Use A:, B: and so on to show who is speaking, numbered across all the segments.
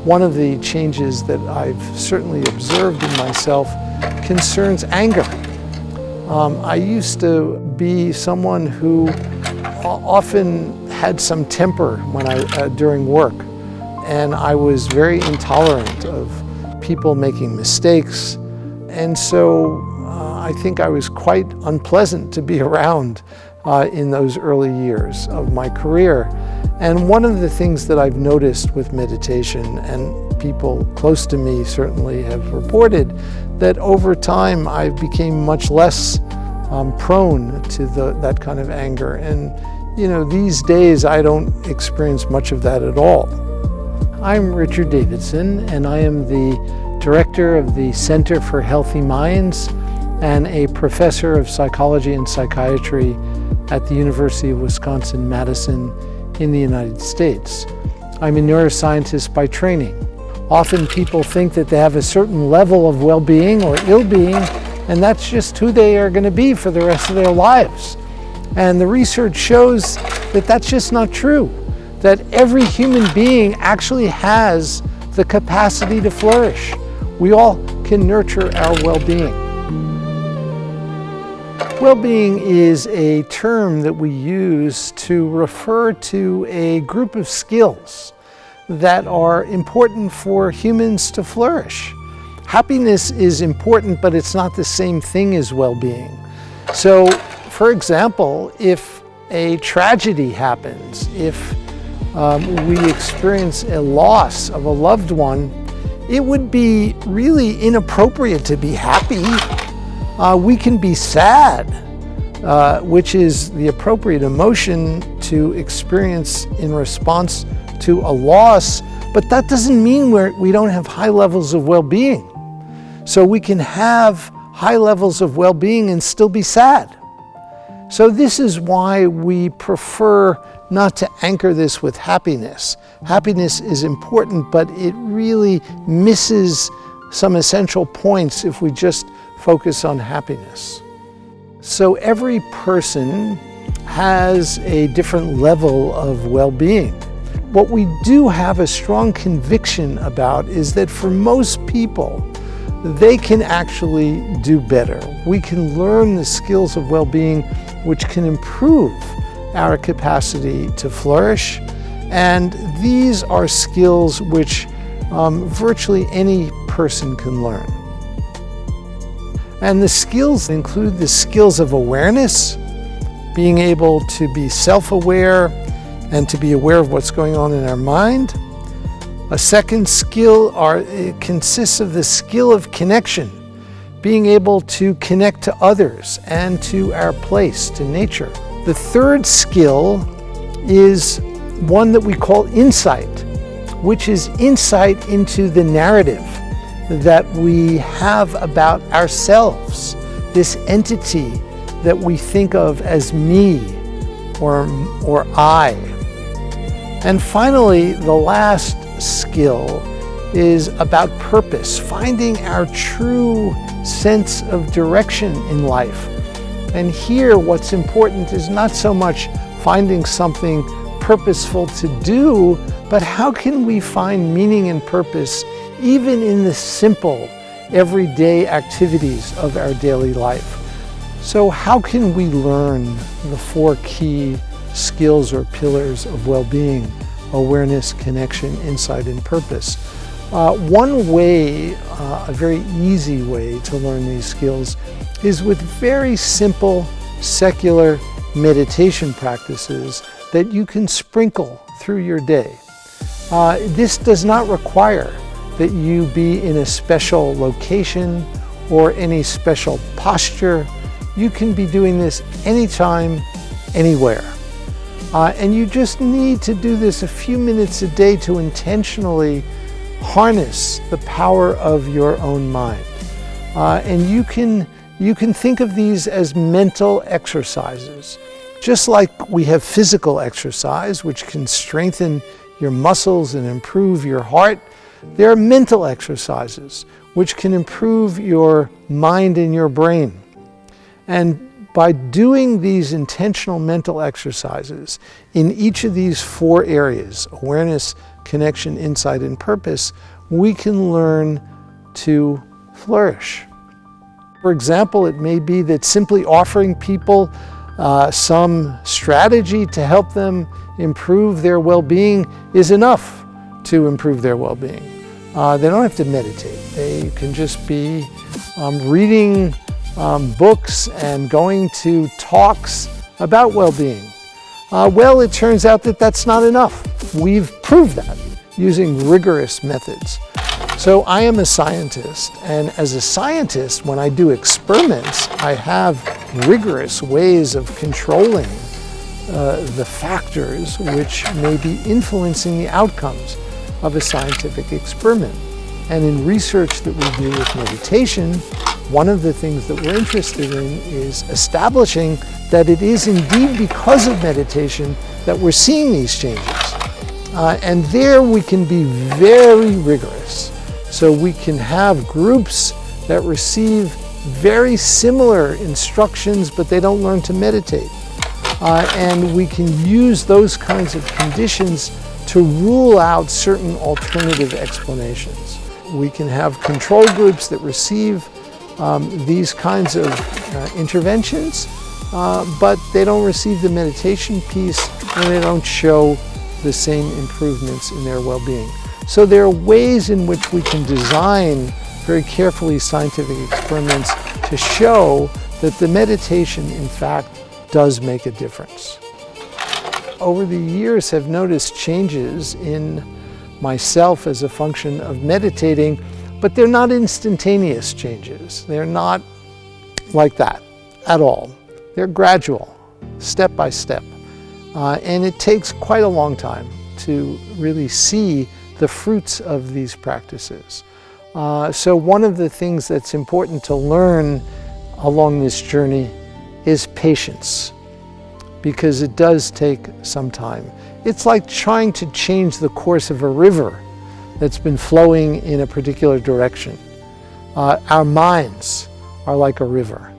A: One of the changes that I've certainly observed in myself concerns anger. I used to be someone who often had some temper during work, and I was very intolerant of people making mistakes, and so I think I was quite unpleasant to be around in those early years of my career. And one of the things that I've noticed with meditation, and people close to me certainly have reported, that over time I became much less prone to that kind of anger. And these days I don't experience much of that at all. I'm Richard Davidson, and I am the director of the Center for Healthy Minds and a professor of psychology and psychiatry at the University of Wisconsin-Madison in the United States. I'm a neuroscientist by training. Often people think that they have a certain level of well-being or ill-being, and that's just who they are going to be for the rest of their lives. And the research shows that that's just not true, that every human being actually has the capacity to flourish. We all can nurture our well-being. Well-being is a term that we use to refer to a group of skills that are important for humans to flourish. Happiness is important, but it's not the same thing as well-being. So, for example, if a tragedy happens, if we experience a loss of a loved one, it would be really inappropriate to be happy. We can be sad, which is the appropriate emotion to experience in response to a loss, but that doesn't mean we don't have high levels of well-being. So we can have high levels of well-being and still be sad. So this is why we prefer not to anchor this with happiness. Happiness is important, but it really misses some essential points if we just focus on happiness. So every person has a different level of well-being. What we do have a strong conviction about is that for most people, they can actually do better. We can learn the skills of well-being which can improve our capacity to flourish. And these are skills which virtually any person can learn. And the skills include the skills of awareness, being able to be self-aware and to be aware of what's going on in our mind. A second skill consists of the skill of connection, being able to connect to others and to our place, to nature. The third skill is one that we call insight, which is insight into the narrative that we have about ourselves, this entity that we think of as me or I. And finally, the last skill is about purpose, finding our true sense of direction in life. And here what's important is not so much finding something purposeful to do, but how can we find meaning and purpose even in the simple, everyday activities of our daily life. So how can we learn the four key skills or pillars of well-being: awareness, connection, insight, and purpose? One way, a very easy way to learn these skills is with very simple secular meditation practices that you can sprinkle through your day. This does not require that you be in a special location or any special posture. You can be doing this anytime, anywhere. And you just need to do this a few minutes a day to intentionally harness the power of your own mind. And you can think of these as mental exercises. Just like we have physical exercise, which can strengthen your muscles and improve your heart, there are mental exercises which can improve your mind and your brain. And by doing these intentional mental exercises in each of these four areas: awareness, connection, insight, and purpose, we can learn to flourish. For example, it may be that simply offering people some strategy to help them improve their well-being is enough to improve their well-being. They don't have to meditate. They can just be reading books and going to talks about well-being. Well, it turns out that that's not enough. We've proved that using rigorous methods. So I am a scientist, and as a scientist, when I do experiments, I have rigorous ways of controlling the factors which may be influencing the outcomes of a scientific experiment. And in research that we do with meditation, one of the things that we're interested in is establishing that it is indeed because of meditation that we're seeing these changes. And there we can be very rigorous. So we can have groups that receive very similar instructions, but they don't learn to meditate. And we can use those kinds of conditions to rule out certain alternative explanations. We can have control groups that receive these kinds of interventions, but they don't receive the meditation piece and they don't show the same improvements in their well-being. So there are ways in which we can design very carefully scientific experiments to show that the meditation, in fact, does make a difference. Over the years, I've noticed changes in myself as a function of meditating, but they're not instantaneous changes. They're not like that at all. They're gradual, step by step. And it takes quite a long time to really see the fruits of these practices. So one of the things that's important to learn along this journey is patience, because it does take some time. It's like trying to change the course of a river that's been flowing in a particular direction. Our minds are like a river.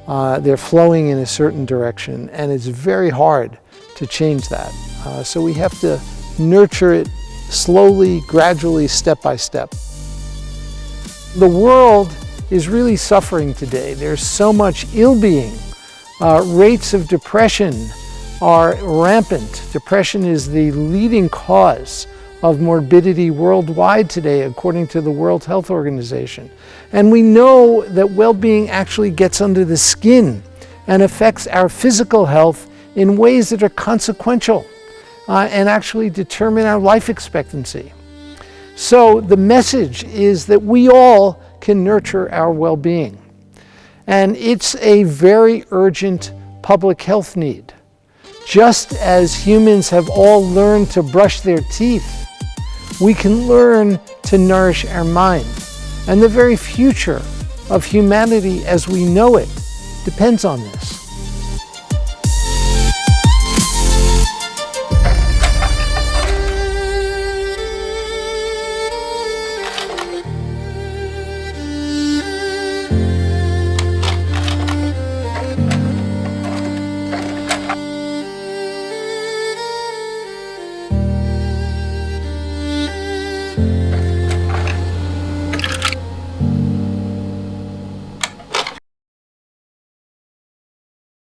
A: They're flowing in a certain direction, and it's very hard to change that. So we have to nurture it slowly, gradually, step by step. The world is really suffering today. There's so much ill-being. Rates of depression are rampant. Depression is the leading cause of morbidity worldwide today, according to the World Health Organization. And we know that well-being actually gets under the skin and affects our physical health in ways that are consequential and actually determine our life expectancy. So the message is that we all can nurture our well-being. And it's a very urgent public health need. Just as humans have all learned to brush their teeth, we can learn to nourish our mind. And the very future of humanity as we know it depends on this.